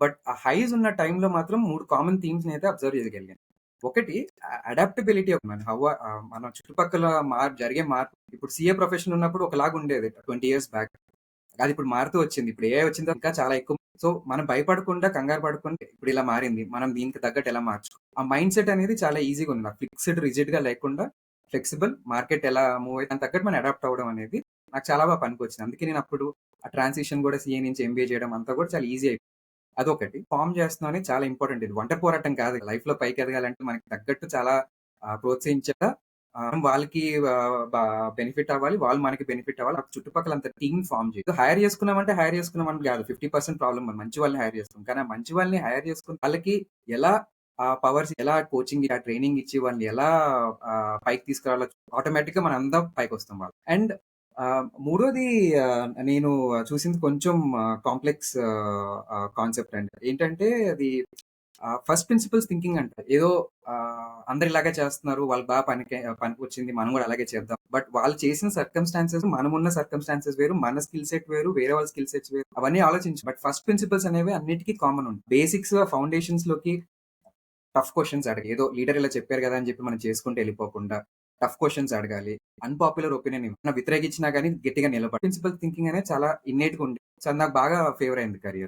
But ఆ highs ఉన్న టైంలో మాత్రం 3 కామన్ థీమ్స్‌ని అయితే అబ్జర్వ్ చేయగలిగాను. ఒకటి అడాప్టబిలిటీ ఆఫ్ మన మన చుట్టుపక్కల జరిగే మార్పు. ఇప్పుడు సీఏ ప్రొఫెషన్ ఉన్నప్పుడు ఒకలాగా ఉండేది 20 ఇయర్స్ బ్యాక్. అది ఇప్పుడు మారుతూ వచ్చింది. ఇప్పుడు ఏఐ వచ్చిన తర్వాత ఇంకా చాలా ఎక్కువ. సో, మనం భయపడకుండా, కంగారు పడకుండా ఇప్పుడు ఇలా మారింది. మనం దీనికి తగ్గట్టు ఎలా ఆ మైండ్ సెట్ అనేది చాలా ఈజీగా ఉంది. నాకు ఫిక్స్డ్, రిజిడ్‌గా లేకుండా ఫ్లెక్సిబుల్ మార్కెట్ ఎలా మూవ్ అయితే దానికి తగ్గట్టు మనం అడాప్ట్ అవ్వడం అనేది నాకు చాలా బాగా పనికొచ్చింది. అందుకే నేను అప్పుడు ఆ ట్రాన్సిషన్ కూడా సీఏ నుంచి ఎంబీఏ చేయడం అంతా కూడా చాలా ఈజీ అయిపోయింది. అదొకటి. ఫార్మ్ చేస్తున్నాం అనేది చాలా ఇంపార్టెంట్. ఇది ఒంటరి పోరాటం కాదు. లైఫ్‌లో పైకి ఎదగాలంటే మనకి తగ్గట్టు చాలా ప్రోత్సహించేలా మనం వాళ్ళకి బ బెనిఫిట్ అవ్వాలి. వాళ్ళు మనకి బెనిఫిట్ అవ్వాలి. చుట్టుపక్కల అంత టీమ్ ఫార్మ్ చేయాలి. హైర్ చేసుకున్నామంటే హైర్ చేసుకున్నామని కాదు. 50% ప్రాబ్లమ్ మంచి వాళ్ళని హైర్ చేస్తాం. కానీ ఆ మంచి వాళ్ళని హైర్ చేసుకొని వాళ్ళకి ఎలా పవర్స్ ఎలా కోచింగ్, ట్రైనింగ్ ఇచ్చి వాళ్ళని ఎలా పైకి తీసుకురావాలో ఆటోమేటిక్‌గా మనందరం పైకొస్తాం వాళ్ళు. అండ్ మూడోది నేను చూసింది కొంచెం కాంప్లెక్స్ కాన్సెప్ట్ అండి. ఏంటంటే అది ఫస్ట్ ప్రిన్సిపల్స్ థింకింగ్ అంట. ఏదో అందరూ ఇలాగే చేస్తున్నారు. వాళ్ళకి బాగా పనికొచ్చింది. మనం కూడా అలాగే చేద్దాం. బట్ వాళ్ళు చేసిన సర్కమ్‌స్టాన్సెస్, మనమున్న సర్కమ్‌స్టాన్సెస్ వేరు. మన స్కిల్ సెట్ వేరు. వేరే వాళ్ళ స్కిల్ సెట్స్ వేరు. అవన్నీ ఆలోచించి బట్ ఫస్ట్ ప్రిన్సిపల్స్ అనేవి అన్నిటికి కామన్ ఉంటాయి. బేసిక్స్ ఫౌండేషన్స్‌లోకి టఫ్ క్వెషన్స్ అడగాలి. ఏదో లీడర్ ఇలా చెప్పారు కదా! అని చెప్పి మనం చేసుకుంటూ ఎళ్ళిపోకుండా టఫ్ క్వెషన్స్ అడగాలి. అన్‌పాపులర్ ఒపీనియన్ వ్యతిరేకించినా గాని గట్టిగా నిలబడాలి. ప్రిన్సిపల్ థింకింగ్ అనేది చాలా ఇన్నేట్‌గా ఉంది. సో, అది నాకు బాగా ఫేవర్ అయింది కెరియర్.